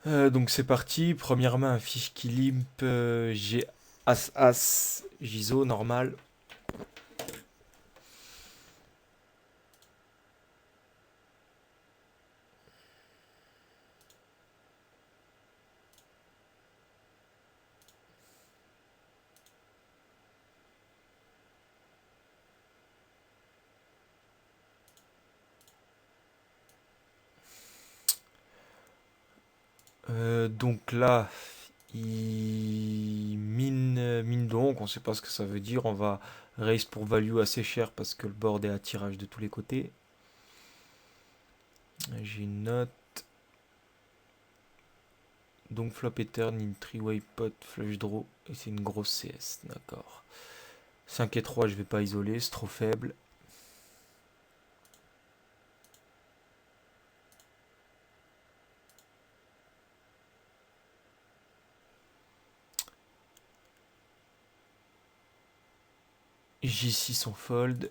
Donc c'est parti. Première main, fiche qui limp. J'ai As-As. Giso, normal. Donc là, il mine donc. On sait pas ce que ça veut dire. On va raise pour value assez cher parce que le board est à tirage de tous les côtés. J'ai une note. Donc flop et turn, in 3-way pot, flush draw. Et c'est une grosse CS. D'accord. 5 et 3, je vais pas isoler. C'est trop faible. J6 on fold.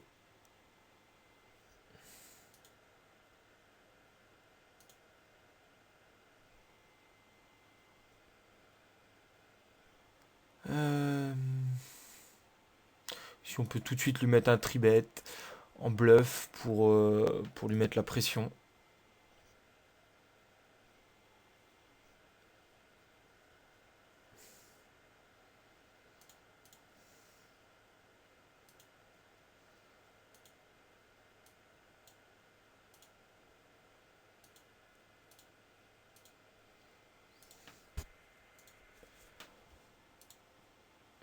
Euh, Si on peut tout de suite lui mettre un tribet en bluff pour lui mettre la pression.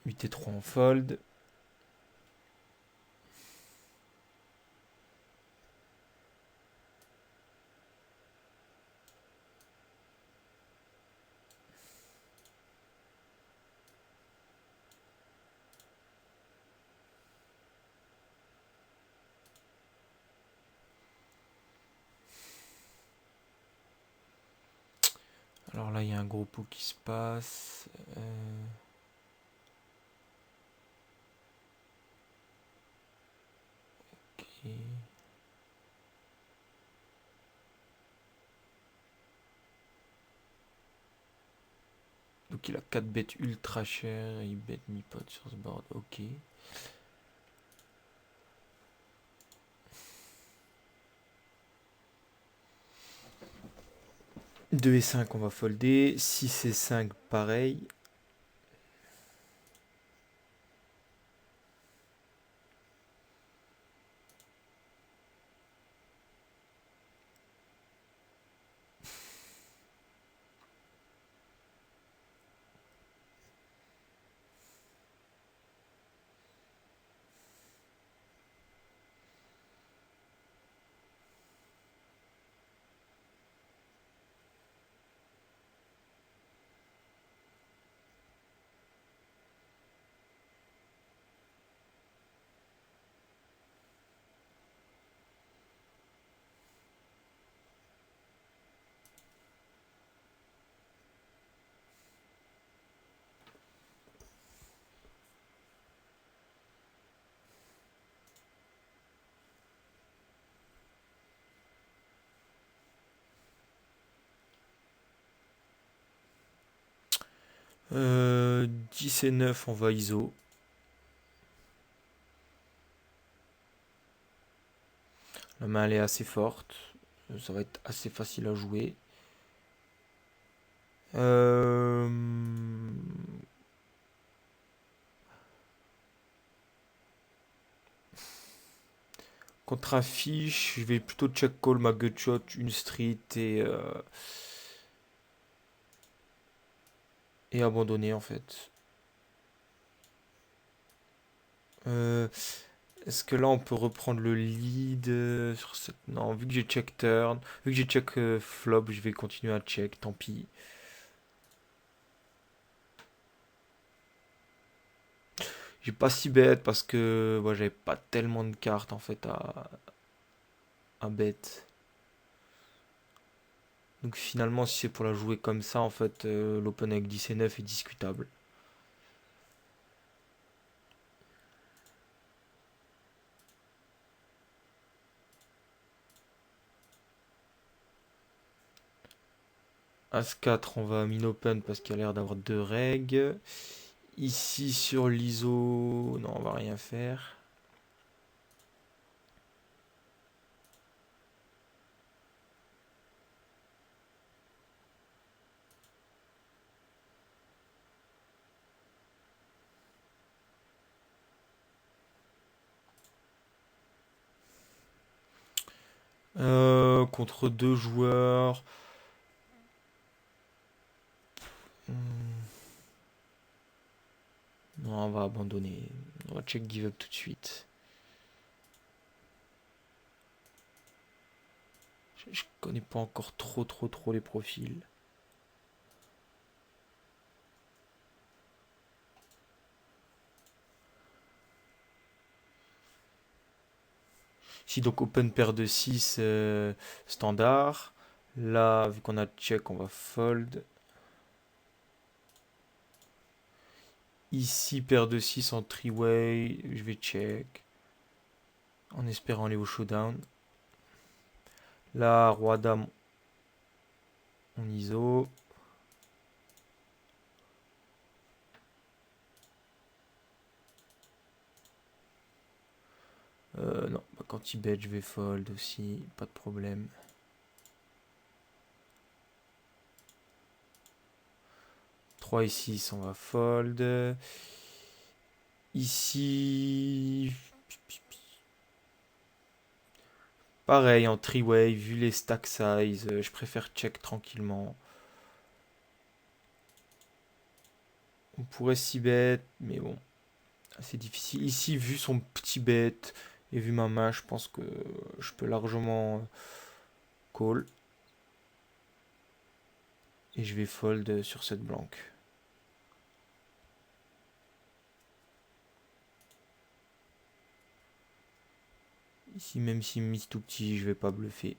8 et 3 en fold. Alors là, il y a un gros pot qui se passe. Ok. Donc il a 4 bêtes ultra chères. Il bet mi-pot sur ce board. Ok. 2 et 5, on va folder. 6 et 5, pareil. Euh, 10 et 9, on va ISO. La main, elle est assez forte. Ça va être assez facile à jouer. Euh, Contre un fiche, je vais plutôt check call ma gutshot, une street et abandonner en fait. Euh, Est-ce que là on peut reprendre le lead sur cette... Non, vu que j'ai check turn, vu que j'ai check flop, je vais continuer à check, tant pis. J'ai pas si bête parce que moi j'avais pas tellement de cartes en fait à bet. Donc finalement si c'est pour la jouer comme ça en fait l'open avec 10 et 9 est discutable. As-4, on va min open parce qu'il y a l'air d'avoir deux règles. Ici sur l'ISO, non, on va rien faire. Contre deux joueurs. Hmm, non, on va abandonner. On va check give up tout de suite. Je connais pas encore trop les profils. Ici donc open paire de 6 standard. Là, vu qu'on a check, on va fold. Ici, paire de 6 en three-way, je vais check. En espérant aller au showdown. Là, roi dame, on ISO. Non, bah, quand il bet, je vais fold aussi, pas de problème. Trois et 6, on va fold. Ici, pareil, en three-way, vu les stack size, je préfère check tranquillement. On pourrait s'y bet, mais bon, c'est difficile. Ici, vu son petit bet et vu ma main, je pense que je peux largement call. Et je vais fold sur cette blanque. Ici, même s'il mise tout petit, je vais pas bluffer.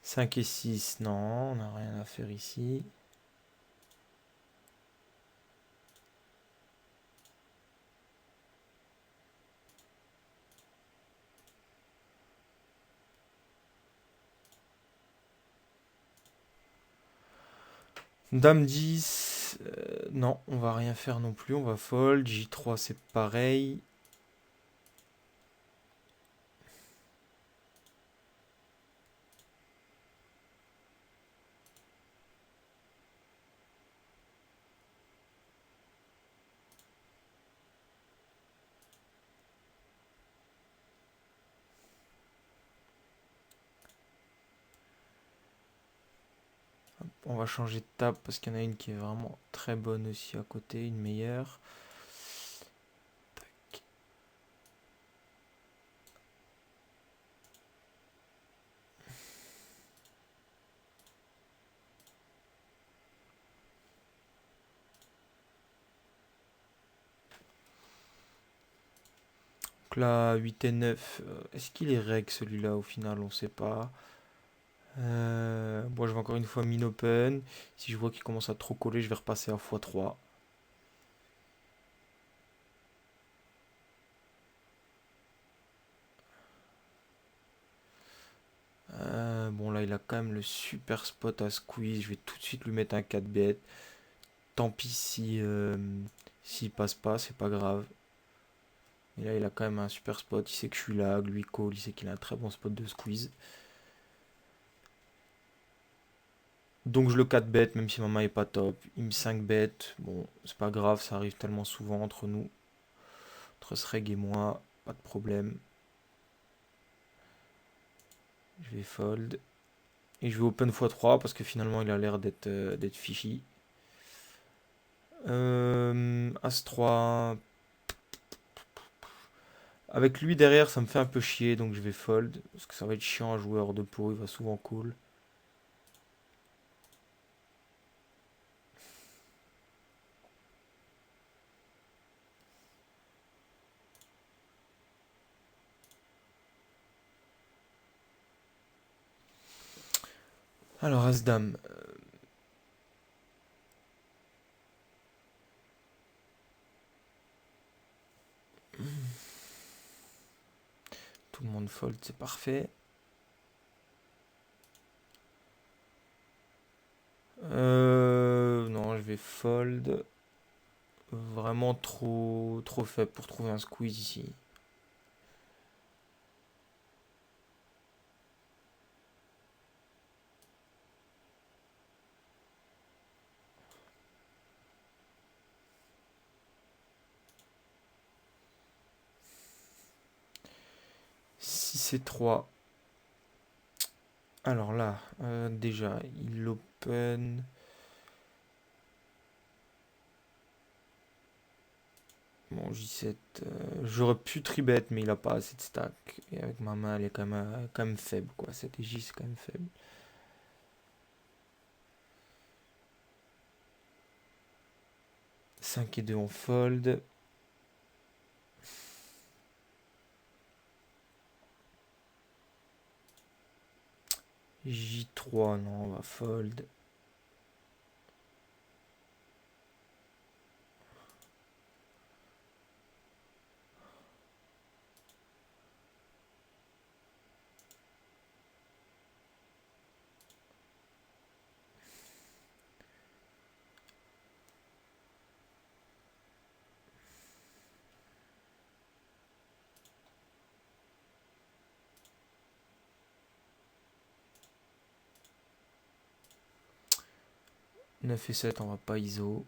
Cinq et 6, non, on n'a rien à faire ici. Dame 10, non, on va rien faire non plus, on va fold. J3, c'est pareil. On va changer de table parce qu'il y en a une qui est vraiment très bonne aussi à côté, une meilleure. Donc là, 8 et 9, est-ce qu'il est reg celui-là au final? On sait pas. Bon, je vais encore une fois min open. Si je vois qu'il commence à trop coller, je vais repasser à x3. Bon, là, il a quand même le super spot à squeeze. Je vais tout de suite lui mettre un 4 bet. Tant pis si s'il passe pas, c'est pas grave. Mais là, il a quand même un super spot. Il sait que je suis là, lui call. Il sait qu'il a un très bon spot de squeeze. Donc, je le 4 bet, même si ma main est pas top. Il me 5 bet. Bon, c'est pas grave, ça arrive tellement souvent entre nous. Entre Sreg et moi, pas de problème. Je vais fold. Et je vais open x3 parce que finalement, il a l'air d'être fishy. As-3. Avec lui derrière, ça me fait un peu chier, donc je vais fold. Parce que ça va être chiant à jouer hors de pot, il va souvent call. Alors, As-Dame. Tout le monde fold, c'est parfait. Non, je vais fold. Vraiment trop faible pour trouver un squeeze ici. Si c'est 3. Alors là, déjà, il open. Bon, J7. J'aurais pu tribet, mais il a pas assez de stack. Et avec ma main, elle est quand même faible, quoi. 7 et J, c'est quand même faible. 5 et 2, on fold. J3, non, on va fold. Neuf et 7, on va pas ISO.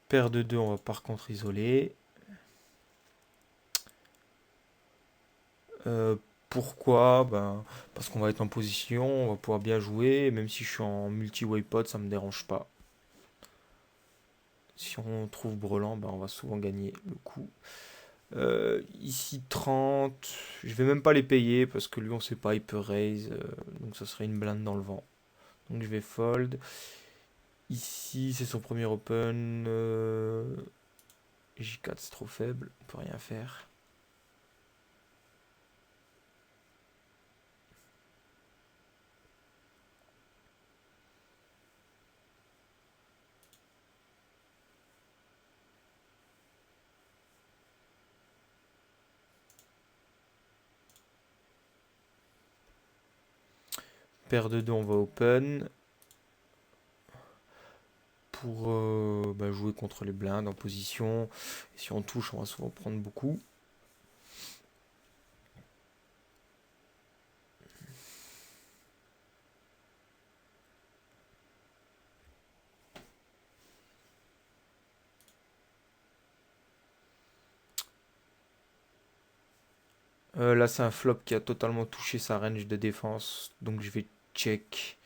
Paire de 2, on va par contre isoler. Euh, Pourquoi? Ben, parce qu'on va être en position, on va pouvoir bien jouer. Même si je suis en multi-waypot, ça me dérange pas. Si on trouve brelan, ben, on va souvent gagner le coup. Ici 30, je vais même pas les payer parce que lui on sait pas, il peut raise, donc ça serait une blinde dans le vent. Donc je vais fold. Ici c'est son premier open, J4 c'est trop faible, on peut rien faire. Paire de 2 on va open pour bah, jouer contre les blindes en position. Et si on touche on va souvent prendre beaucoup. Là c'est un flop qui a totalement touché sa range de défense, donc je vais check.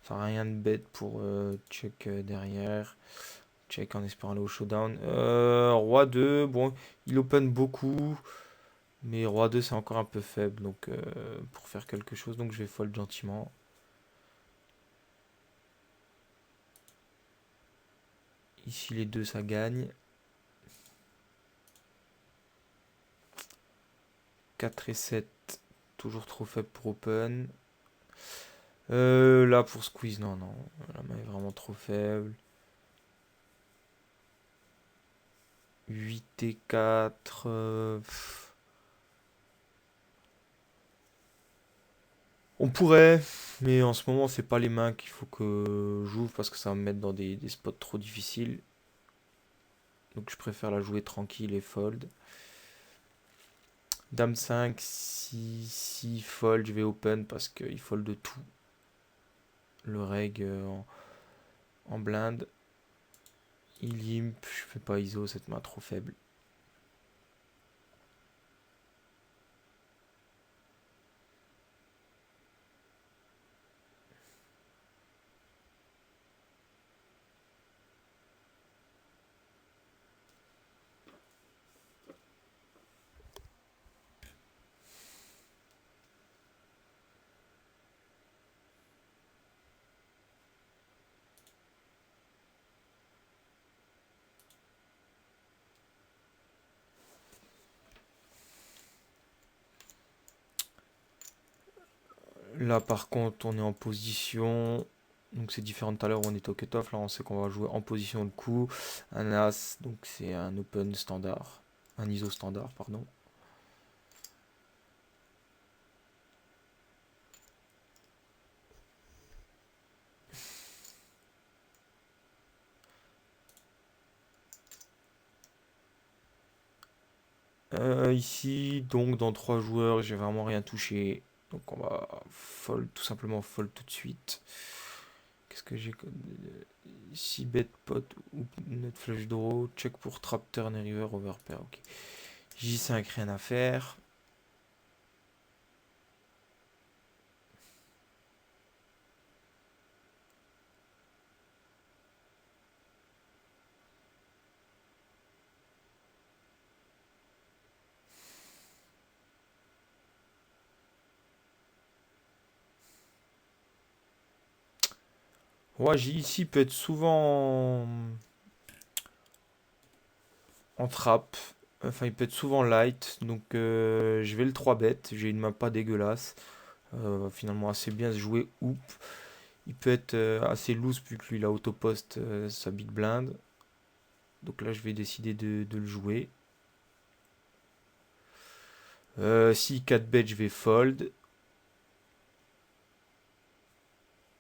Enfin, rien de bête pour check derrière. Check en espérant aller au showdown. Roi 2, bon, il open beaucoup. Mais Roi 2, c'est encore un peu faible. Donc, pour faire quelque chose, donc je vais fold gentiment. Ici, les deux, ça gagne. 4 et 7, toujours trop faible pour open. Là, pour squeeze, non, non. La main est vraiment trop faible. 8 et 4. On pourrait, mais en ce moment, c'est pas les mains qu'il faut que j'ouvre parce que ça va me mettre dans des spots trop difficiles. Donc je préfère la jouer tranquille et fold. Dame 5, si fold, je vais open parce qu'il fold de tout. Le reg en blinde. Il limp, je fais pas ISO, cette main trop faible. Là, par contre, on est en position. Donc, c'est différent de tout à l'heure où on était au cut-off. Là, on sait qu'on va jouer en position de coup. Un as, donc c'est un open standard. Un ISO standard, pardon. Ici, donc, dans trois joueurs, j'ai vraiment rien touché. Donc, on va fold, tout simplement fold tout de suite. Qu'est-ce que j'ai comme. Si bet pot ou net flush draw, check pour trap turn et river over pair. Ok. J5, rien à faire. Ouais, J ici peut être souvent en trap. Enfin, il peut être souvent light. Donc, je vais le 3 bet. J'ai une main pas dégueulasse. Finalement, assez bien se jouer. Hoop. Il peut être assez loose vu que lui, il a autopost sa big blind. Donc là, je vais décider de le jouer. Si 4 bet, je vais fold.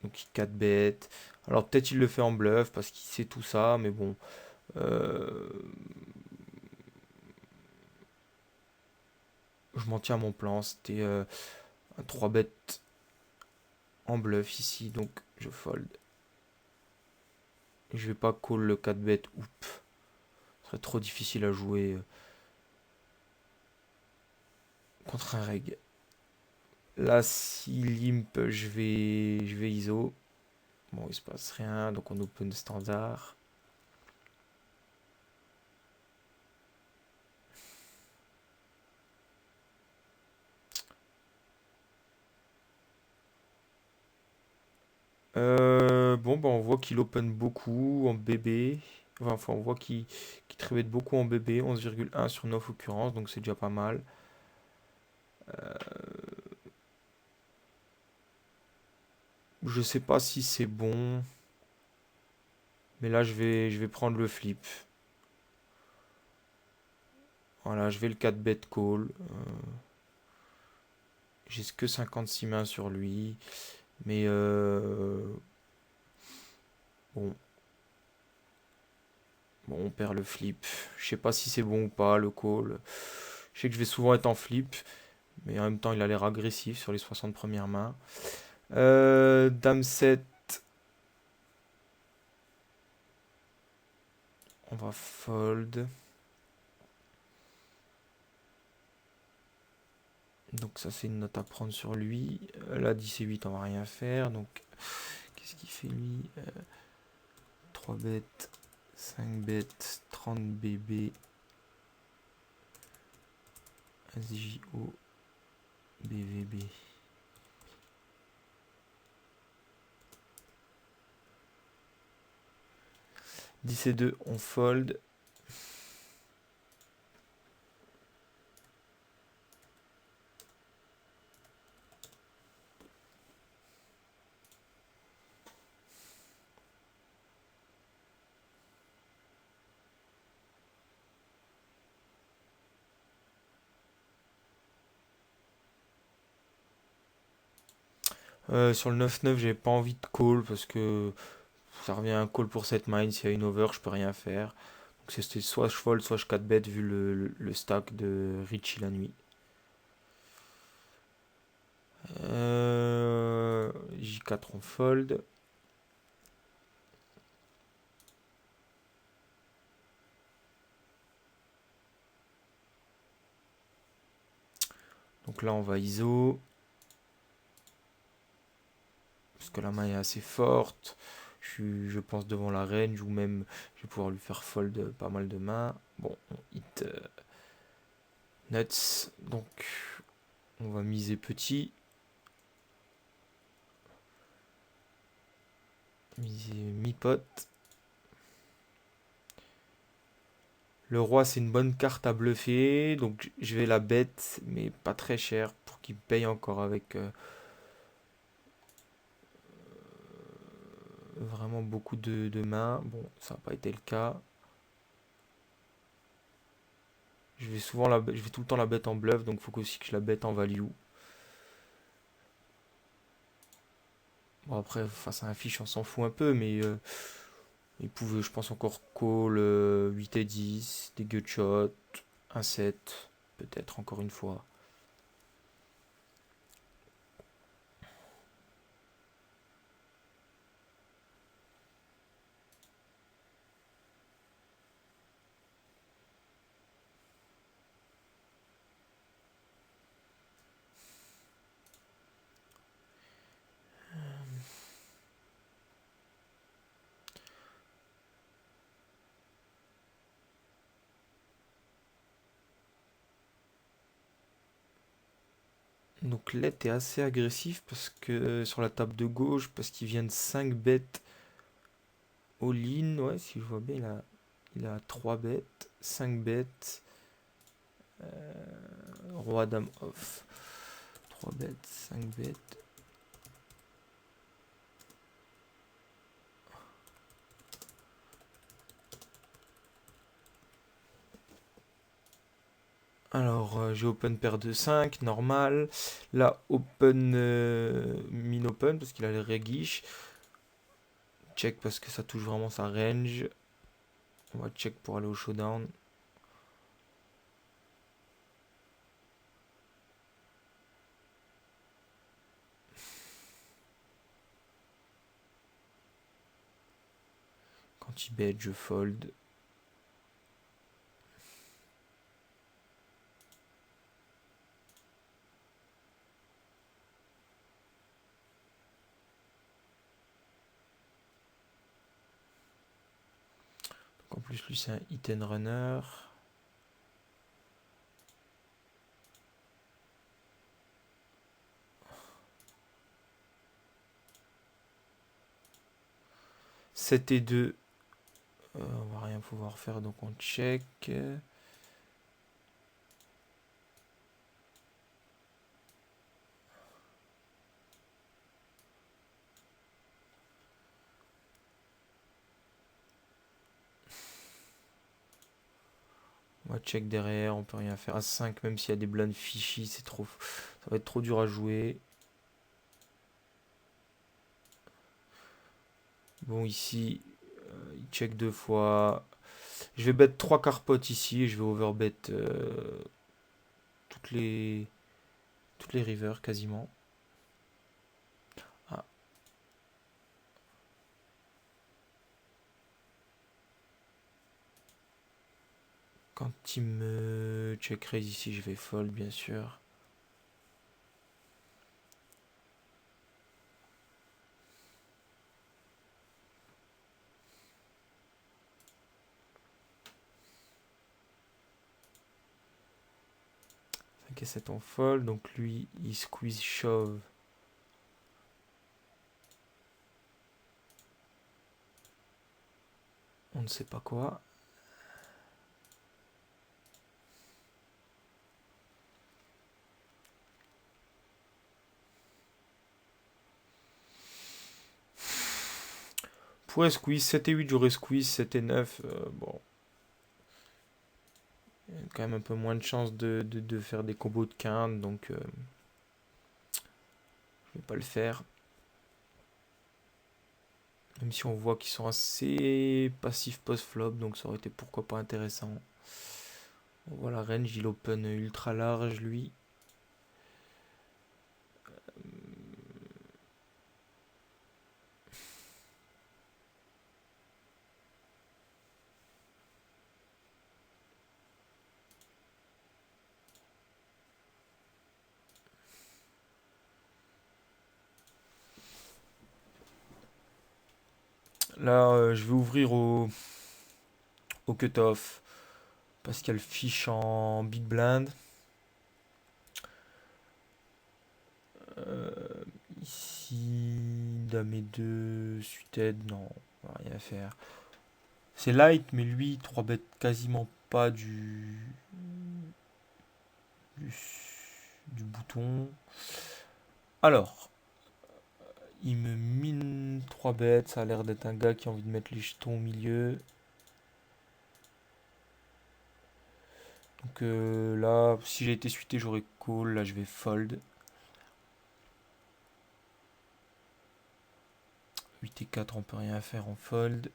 Donc 4 bet. Alors peut-être il le fait en bluff parce qu'il sait tout ça, mais bon. Euh, je m'en tiens à mon plan. C'était un 3 bet en bluff ici, donc je fold. Je vais pas call le 4 bet. Oups. Ce serait trop difficile à jouer contre un reg. Là, si limp, je vais ISO. Bon, il se passe rien, donc on open standard. Bon, bah, on voit qu'il open beaucoup en BB. Enfin, on voit qu'il trade beaucoup en BB, 11,1 sur 9 occurrences, donc c'est déjà pas mal. Je sais pas si c'est bon, mais là je vais prendre le flip. Voilà, je vais le 4 bet call. J'ai que 56 mains sur lui, mais bon, bon, on perd le flip. Je sais pas si c'est bon ou pas le call. Je sais que je vais souvent être en flip, mais en même temps il a l'air agressif sur les 60 premières mains. Dame 7, on va fold. Donc ça c'est une note à prendre sur lui. Là 10 et 8 on va rien faire. Donc qu'est-ce qu'il fait lui? 3 bêtes, 5 bêtes, 30 BB, SJO, BVB. 10 et 2 on fold. Sur le 9-9 j'ai pas envie de call parce que ça revient à un call pour cette main. S'il y a une over je peux rien faire. Donc c'était soit je fold soit je 4 bet vu le stack de Richie la nuit. J4 on fold. Donc là on va ISO. Parce que la main est assez forte. Je pense devant la reine, ou même je vais pouvoir lui faire fold pas mal de mains. Bon, on hit nuts. Donc on va miser petit. Miser mi-pot. Le roi c'est une bonne carte à bluffer. Donc je vais la bet, mais pas très cher pour qu'il paye encore avec vraiment beaucoup de mains. Bon, ça n'a pas été le cas. Je vais tout le temps la bête en bluff, donc il faut aussi que je la bête en value. Bon, après, face à un fiche, on s'en fout un peu, mais il pouvait, je pense, encore call 8 et 10, des gutshots, un 7, peut-être encore une fois. Donc Let est assez agressif parce que sur la table de gauche, parce qu'il vient de 5 bêtes all-in. Ouais, si je vois bien, il a 3 bêtes, 5 bêtes, roi dame off. 3 bêtes, 5 bêtes. Alors, j'ai open paire de 5 normal. Là, open, min open, parce qu'il a les réguiches. Check parce que ça touche vraiment sa range. On va check pour aller au showdown. Quand il bet, je fold. Donc en plus, lui, c'est un hit and runner. Sept et 2. On va rien pouvoir faire, donc on check. On va check derrière, on peut rien faire. À 5, même s'il y a des blindes fishy, c'est trop. Ça va être trop dur à jouer. Bon, ici, il check 2 fois. Je vais bet 3 carpotes ici et je vais overbet toutes les toutes les rivers quasiment. Ah, quand il me check raise ici, je vais fold bien sûr. Ok, c'est ton fold, donc lui il squeeze shove. On ne sait pas quoi. Pourrait squeeze 7 et 8, j'aurais squeeze 7 et 9. Bon, il y a quand même un peu moins de chance de faire des combos de quinte, donc je vais pas le faire. Même si on voit qu'ils sont assez passifs post-flop, donc ça aurait été pourquoi pas intéressant. Voilà, range, il open ultra large lui. Là, je vais ouvrir au cut-off. Parce qu'il y a le fiche en big blind. Euh, Ici, dame et 2, suited, non, on va rien faire. C'est light, mais lui, 3 bêtes quasiment pas du, du bouton. Alors, Il me mine 3 bêtes. Ça a l'air d'être un gars qui a envie de mettre les jetons au milieu. Donc là, si j'ai été suité, j'aurais call. Là, je vais fold. 8 et 4, on peut rien faire, on fold.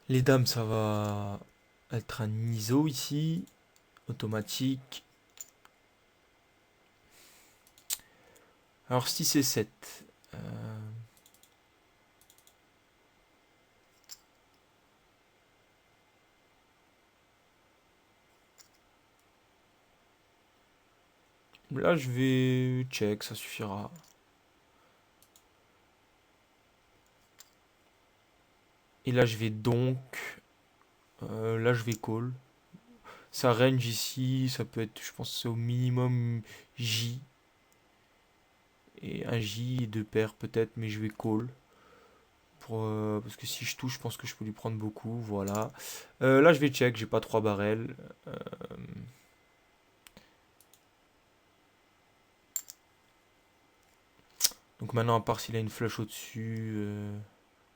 Les dames, ça va être un ISO ici. Automatique. Alors 6 et 7. Là, je vais check, ça suffira. Et là, je vais donc... là, je vais call. Ça range ici, ça peut être, je pense, c'est au minimum J. Et un J et deux paires peut-être, mais je vais call. Parce que si je touche, je pense que je peux lui prendre beaucoup. Voilà. Là, je vais check, j'ai pas trois barrels. Euh, donc maintenant, à part s'il a une flush au-dessus...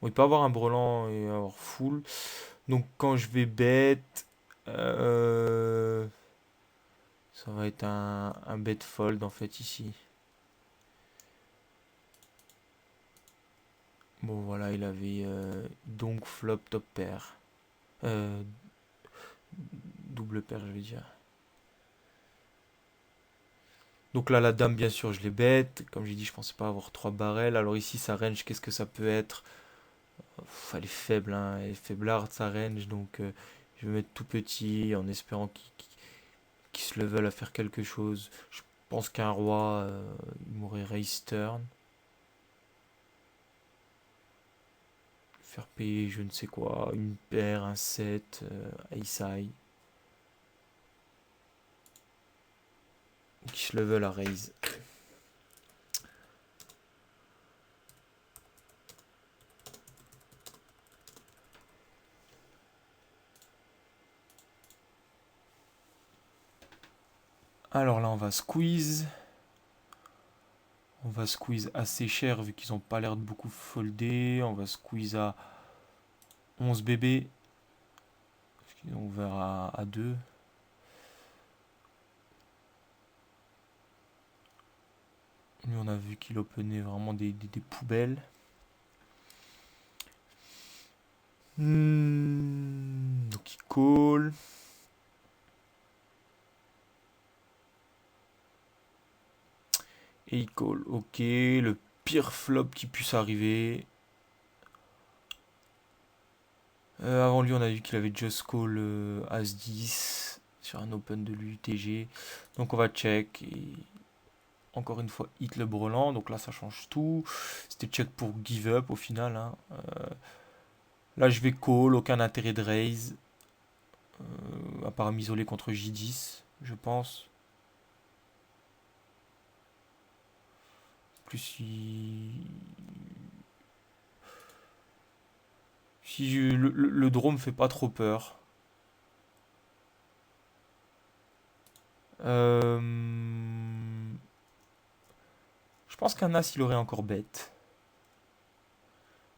bon, il peut avoir un brelan et avoir full. Donc quand je vais bet... euh, ça va être un bet fold en fait ici. Bon voilà, il avait donc flop top pair. Euh, double paire, je vais dire. Donc là, la dame, bien sûr, je l'ai bête. Comme j'ai dit, je pensais pas avoir trois barrels. Alors ici, sa range, qu'est-ce que ça peut être? Elle est faible, hein. Elle est faiblarde, sa range. Donc je vais mettre tout petit en espérant qu'il se level à faire quelque chose. Je pense qu'un roi, il m'aurait raise turn. Faire payer je ne sais quoi. Une paire, un 7, ace high. Qui se level à raise. Alors là, on va squeeze. On va squeeze assez cher vu qu'ils ont pas l'air de beaucoup folder. On va squeeze à 11 bébés. Parce qu'ils ont ouvert à 2. Lui, on a vu qu'il openait vraiment des poubelles. Donc il call. Et il call. Ok, le pire flop qui puisse arriver. Avant lui, on a vu qu'il avait just call As-10 sur un open de l'UTG. Donc on va check. Et encore une fois, hit le brelan. Donc là, ça change tout. C'était check pour give up au final, hein. Là, je vais call. Aucun intérêt de raise. À part m'isoler contre J10, je pense. Plus si le draw me fait pas trop peur. Euh, je pense qu'un as il aurait encore bête.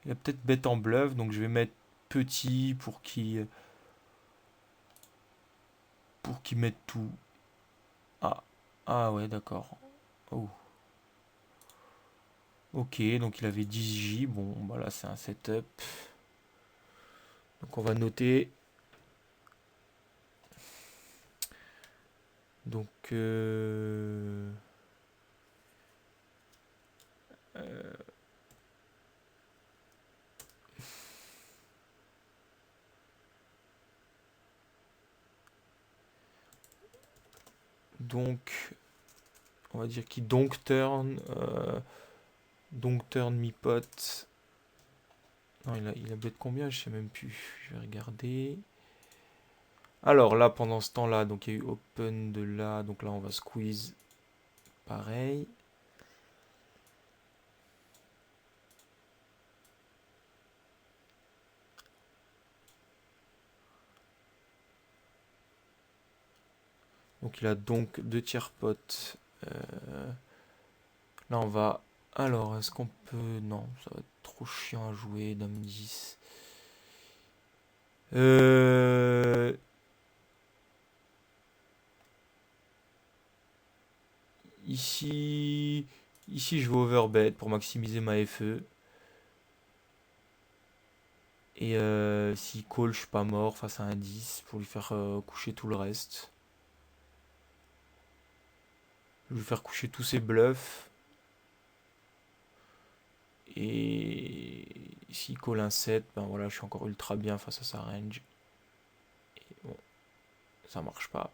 Il a peut-être bête en bluff, donc je vais mettre petit pour qu'il mette tout. Ah, ah ouais, d'accord. Oh. Ok, donc il avait 10J. Bon, bah là c'est un setup. Donc on va noter. Donc euh, donc on va dire qu'il donk turn mi-pot. Non, il a bet combien? Je sais même plus. Je vais regarder. Alors là, pendant ce temps-là, donc il y a eu open de là. Donc là, on va squeeze. Pareil. Donc il a donc deux tiers potes. Là, on va. Alors, est-ce qu'on peut. Non, ça va être trop chiant à jouer. Dame 10. Euh, Ici, ici, je vais overbet pour maximiser ma FE. Et s'il call, je suis pas mort face à un 10 pour lui faire coucher tout le reste. Je vais lui faire coucher tous ses bluffs. Et s'il call un 7, ben voilà, je suis encore ultra bien face à sa range. Et bon, ça marche pas.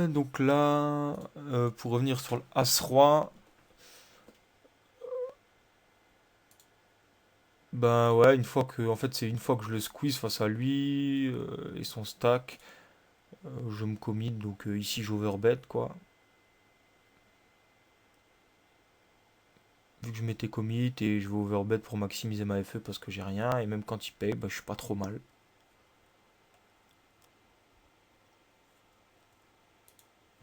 Donc là, pour revenir sur l'As-Roi, ben ouais, une fois que, en fait, c'est une fois que je le squeeze face à lui et son stack, je me commit, donc ici j'overbet quoi. Vu que je m'étais commit et je vais overbet pour maximiser ma FE parce que j'ai rien, et même quand il paye, bah, je suis pas trop mal.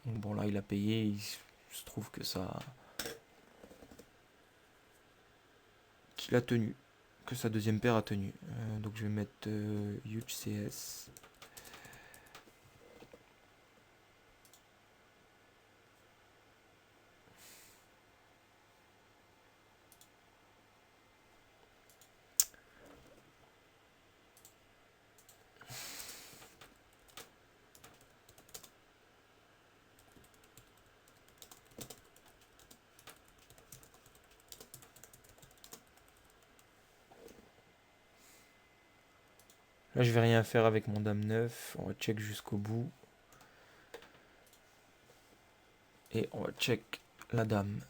Donc bon là il a payé, il se trouve que ça. Qu'il a tenu. Que sa deuxième paire a tenu. Donc je vais mettre huge CS. Là je vais rien faire avec mon dame 9. On va check jusqu'au bout. Et on va check la dame.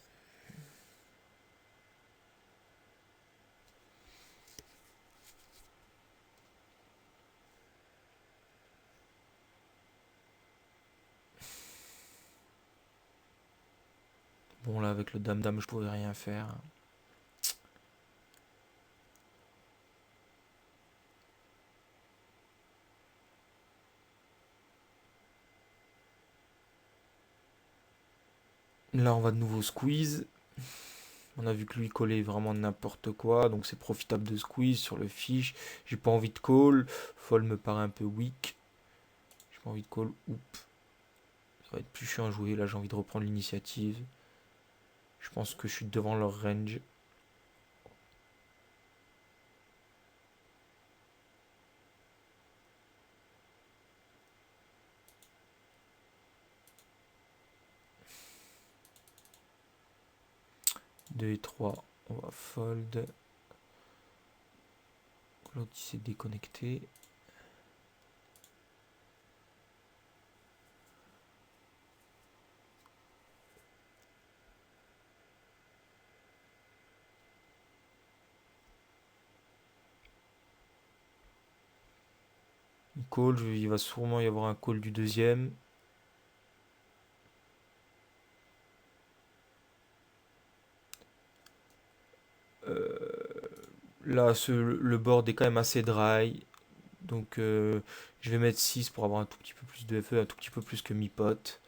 Bon là avec le dame-dame je pouvais rien faire. Là on va de nouveau squeeze. On a vu que lui collait vraiment n'importe quoi, donc c'est profitable de squeeze sur le fiche. J'ai pas envie de call, fold me paraît un peu weak. J'ai pas envie de call, oups. Ça va être plus chiant à jouer, là j'ai envie de reprendre l'initiative. Je pense que je suis devant leur range. Deux et 3, on va fold. L'autre il s'est déconnecté. Il call, il va sûrement y avoir un call du deuxième. Là, le board est quand même assez dry. Donc je vais mettre 6 pour avoir un tout petit peu plus de FE, un tout petit peu plus que mi-pot.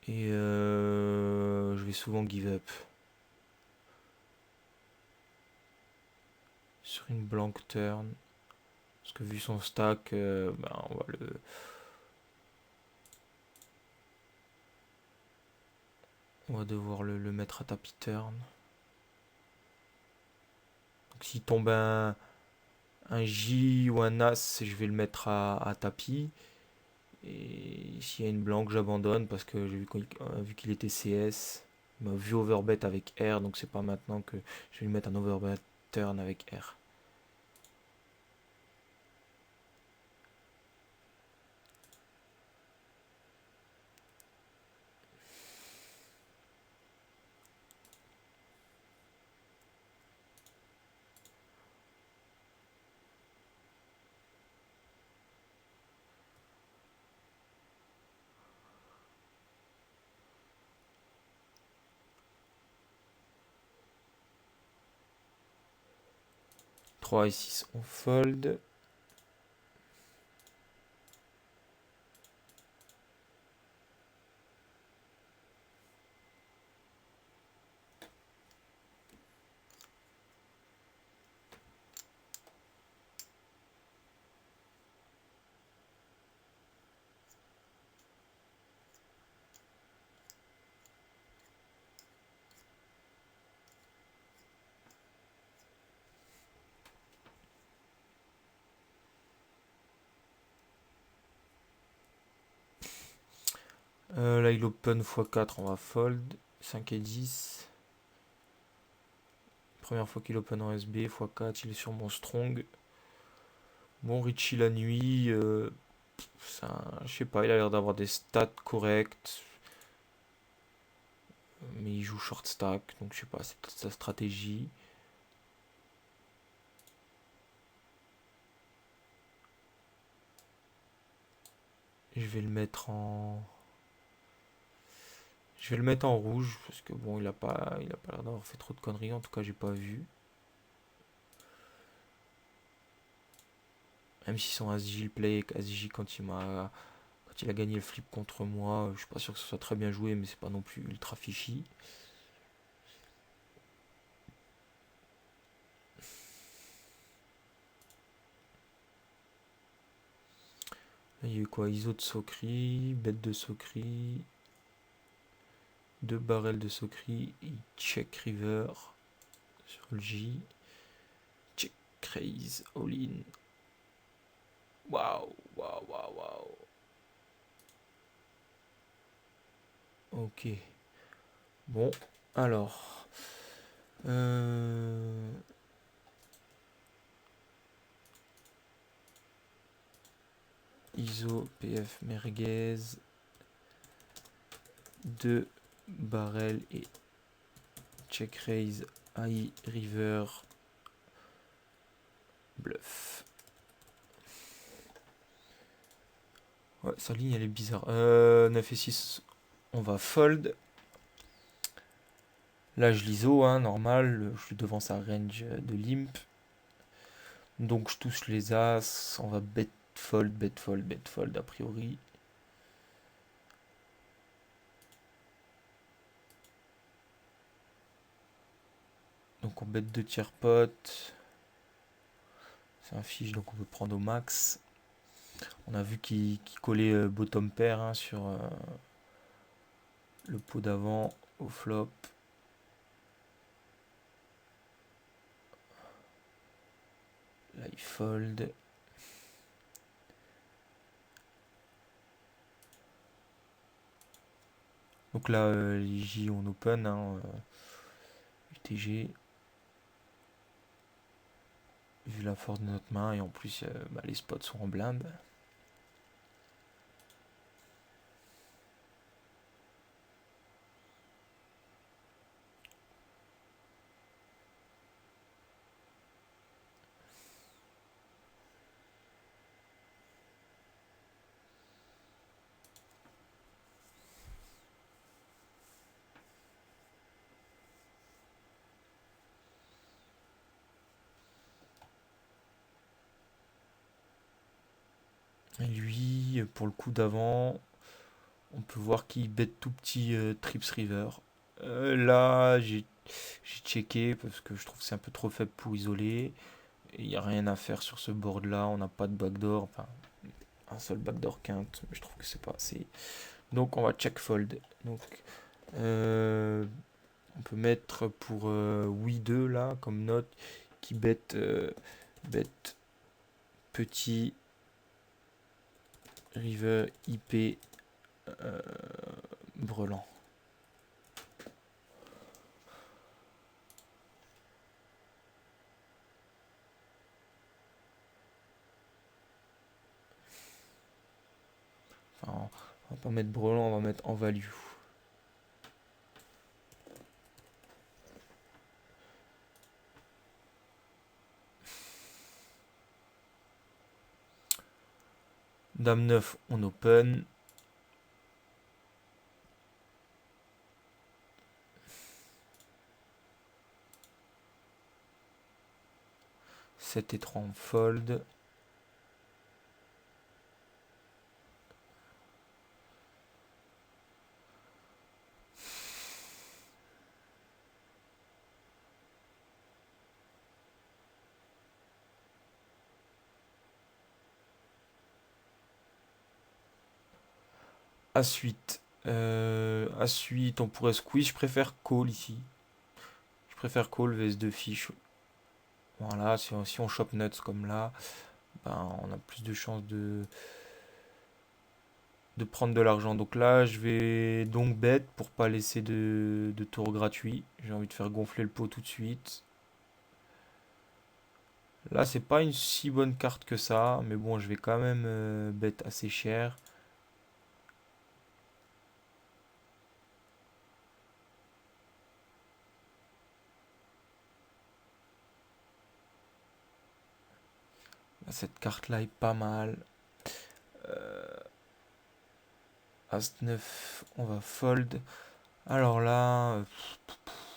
Et je vais souvent give up. sur une blank turn. Parce que vu son stack, on va devoir le mettre à tapis turn. Donc s'il tombe un J ou un As, je vais le mettre à tapis. Et s'il y a une blanque, j'abandonne parce que j'ai vu qu'il était CS. Il m'a vu overbet avec R, donc c'est pas maintenant que je vais lui mettre un overbet turn avec R. Trois et 6, on fold. Là, il open x4, on va fold. 5 et 10. Première fois qu'il open en SB, x4, il est sur mon strong. Bon, Richie la nuit, je sais pas, il a l'air d'avoir des stats correctes. Mais il joue short stack, donc je sais pas, c'est peut-être sa stratégie. Je vais le mettre en. Je vais le mettre en rouge, parce que bon, il a pas l'air d'avoir fait trop de conneries, en tout cas, j'ai pas vu. Même si son As-J le play avec As-J quand il a gagné le flip contre moi, je suis pas sûr que ce soit très bien joué, mais c'est pas non plus ultra fifi. Là, il y a eu quoi? ISO de Socri, bête de Socri, deux barrels de Socri, il check river sur le J, check raise all in. Waouh, waouh, waouh, waouh. Ok. Bon, alors. ISO PF merguez. 2 barrels et check raise high river bluff. Ouais, sa ligne elle est bizarre. 9 et 6, on va fold. Là je l'ISO, hein, normal. Je suis devant sa range de limp. Donc je touche les as. On va bet fold, bet fold, bet fold a priori. Donc on bet 2 tiers pot. C'est un fiche donc on peut prendre au max. On a vu qu'il collait bottom pair, hein, sur le pot d'avant au flop. Là il fold. Donc là, les J on open, hein, UTG. Vu la force de notre main, et en plus, les spots sont en blinde. Et lui, pour le coup d'avant, on peut voir qu'il bête tout petit trips river. Là, j'ai checké parce que je trouve que c'est un peu trop faible pour isoler. il n'y a rien à faire sur ce board là, on n'a pas de backdoor, enfin un seul backdoor quinte, mais je trouve que c'est pas assez. Donc on va check fold. Donc on peut mettre pour oui 2 là comme note qui bet petit river IP brelan. Enfin, on va pas mettre brelan, on va mettre en value. Dame 9, on open. Sept et 3 on fold. À suite, on pourrait squeeze. Je préfère call ici. Je préfère call vs 2 fiches. Voilà, si on chope nuts comme là, ben, on a plus de chances de prendre de l'argent. Donc là, je vais donc bet pour pas laisser de tour gratuit. J'ai envie de faire gonfler le pot tout de suite. Là, c'est pas une si bonne carte que ça, mais bon, je vais quand même bet assez cher. Cette carte-là est pas mal. As-9, on va fold. Alors là,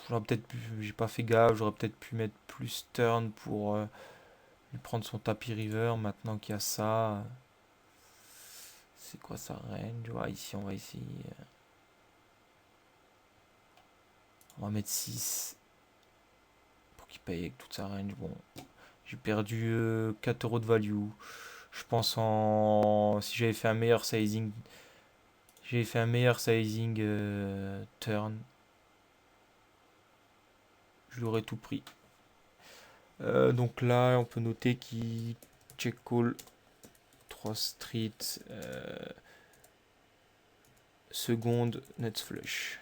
j'aurais peut-être pu, j'ai pas fait gaffe, j'aurais peut-être pu mettre plus turn pour lui prendre son tapis river. Maintenant qu'il y a ça, c'est quoi sa range? Ouais, ici, on va essayer. On va mettre 6 pour qu'il paye avec toute sa range. Bon, j'ai perdu 4 euros de value. Je pense si j'avais fait un meilleur sizing, turn, je l'aurais tout pris. Donc là, on peut noter qu'il check call 3 street, seconde, nuts flush.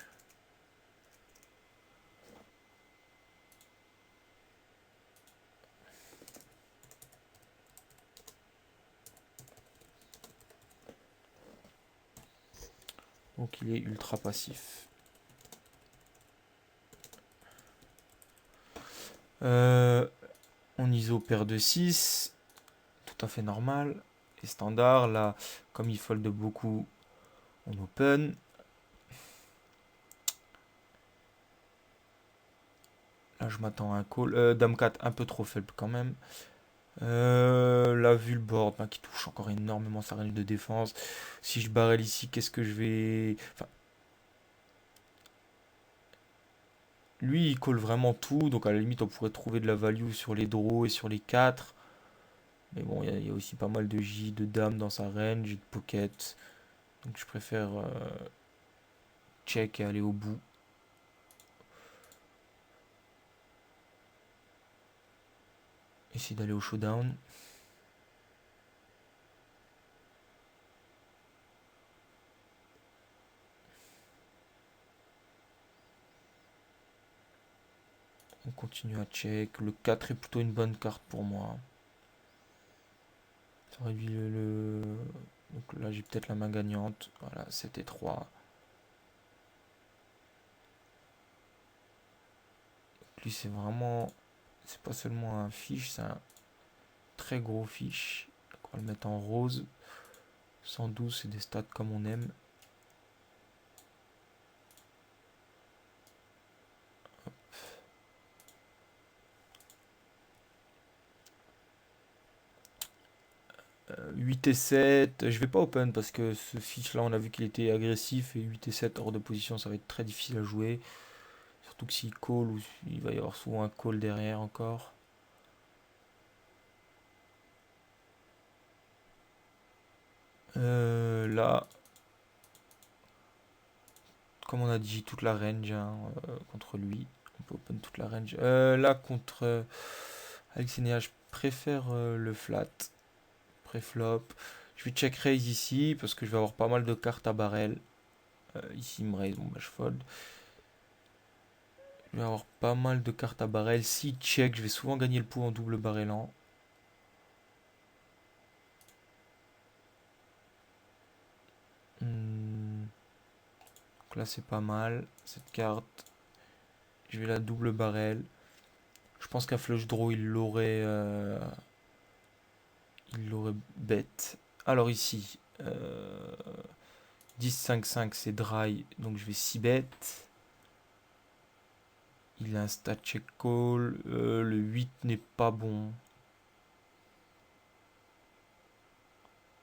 Donc il est ultra passif. On ISO paire de 6, tout à fait normal. Et standard, là, comme il fold beaucoup, on open. Là, je m'attends à un call. Dame 4, un peu trop faible quand même. Là, vu le board, qui touche encore énormément sa range de défense. Si je barrel ici, qu'est-ce que je vais... Enfin, lui, il call vraiment tout. Donc, à la limite, on pourrait trouver de la value sur les draws et sur les 4. Mais bon, il y a aussi pas mal de J, de dames dans sa range, et de pocket. Donc, je préfère check et aller au bout. Essayer d'aller au showdown. On continue à check. Le 4 est plutôt une bonne carte pour moi. Ça réduit Donc là, j'ai peut-être la main gagnante. Voilà, 7 et 3. Lui, c'est vraiment... C'est pas seulement un fiche, c'est un très gros fiche. On va le mettre en rose. 112, c'est des stats comme on aime. 8 et 7, je vais pas open parce que ce fiche là on a vu qu'il était agressif et 8 et 7 hors de position ça va être très difficile à jouer. Surtout que s'il call, il va y avoir souvent un call derrière encore. Là, comme on a dit, toute la range hein, contre lui. On peut open toute la range. Là, contre Alex Enea, je préfère le flat. Pré-flop. Je vais check raise ici parce que je vais avoir pas mal de cartes à barrel. Ici, il me raise, bon bah je fold. Je vais avoir pas mal de cartes à barrel. Si check, je vais souvent gagner le pot en double barrelant. Donc là, c'est pas mal. Cette carte, je vais la double barrel. Je pense qu'un flush draw, il l'aurait bête. Alors ici, 10-5-5, c'est dry, donc je vais 6 bet. Il a un stat check call. Le 8 n'est pas bon.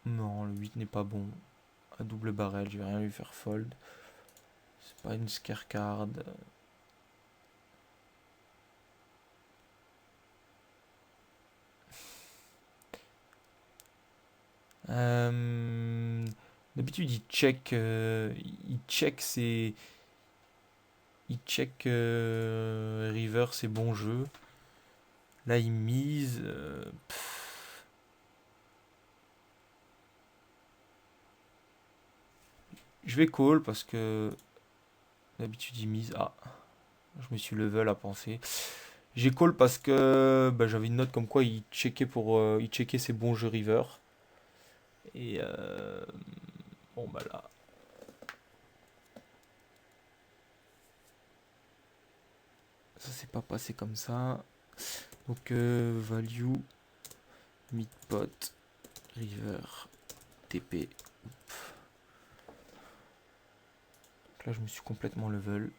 Non, le 8 n'est pas bon. À double barrel, je vais rien lui faire fold. C'est pas une scare card. D'habitude, il check ses, il check river, ses bons jeux. Là, il mise. Je vais call parce que d'habitude, il mise. Ah, je me suis level à penser. J'ai call parce que bah, j'avais une note comme quoi il checkait ses bons jeux river. Et bon bah là. Ça s'est pas passé comme ça. Donc value, mid pot, river, TP. Donc là je me suis complètement level.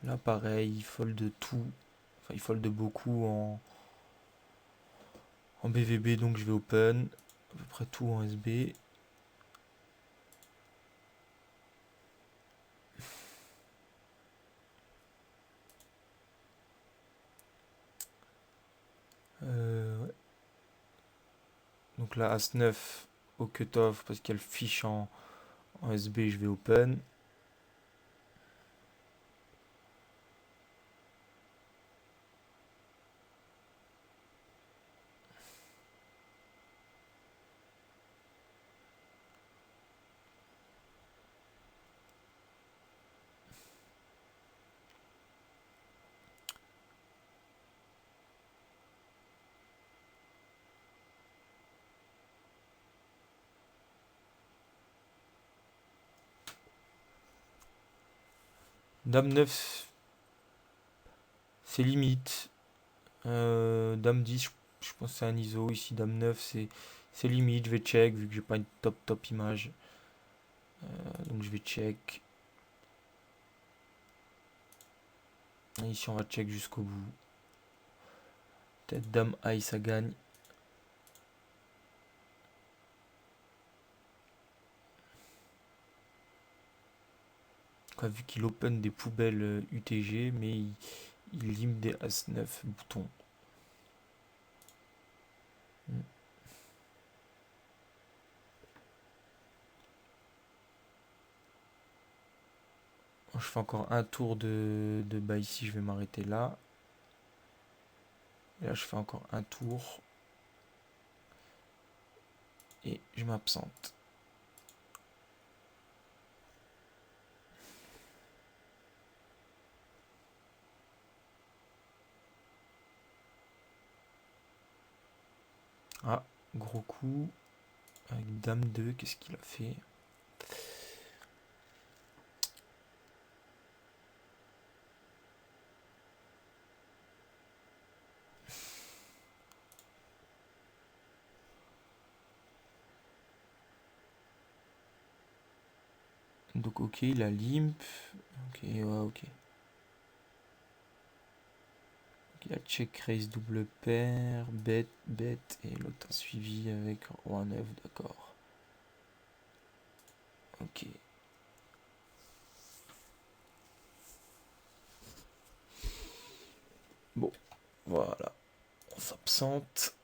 Là pareil, il fold tout. Enfin il fold beaucoup en BVB donc je vais open. À peu près tout en SB. Ouais. Donc là As-9 au cut-off parce qu'il y a le fiche en SB je vais open. Dame 9 c'est limite. Dame 10 je pense que c'est un ISO. Ici Dame 9 c'est limite. Je vais check vu que j'ai pas une top image. Donc je vais check. Et ici on va check jusqu'au bout. Peut-être Dame High ça gagne. Quoi, vu qu'il open des poubelles UTG, mais il lime des As-9 boutons. Hmm. Je fais encore un tour de bas ici, je vais m'arrêter là. Et là, je fais encore un tour. Et je m'absente. Ah, gros coup. Avec Dame 2, qu'est-ce qu'il a fait? Donc ok, il a limp. Ok, ouais, ok. Il y a check raise double paire, bet, bet, et l'autre a suivi avec roi 9, d'accord. Ok. Bon, voilà. On s'absente.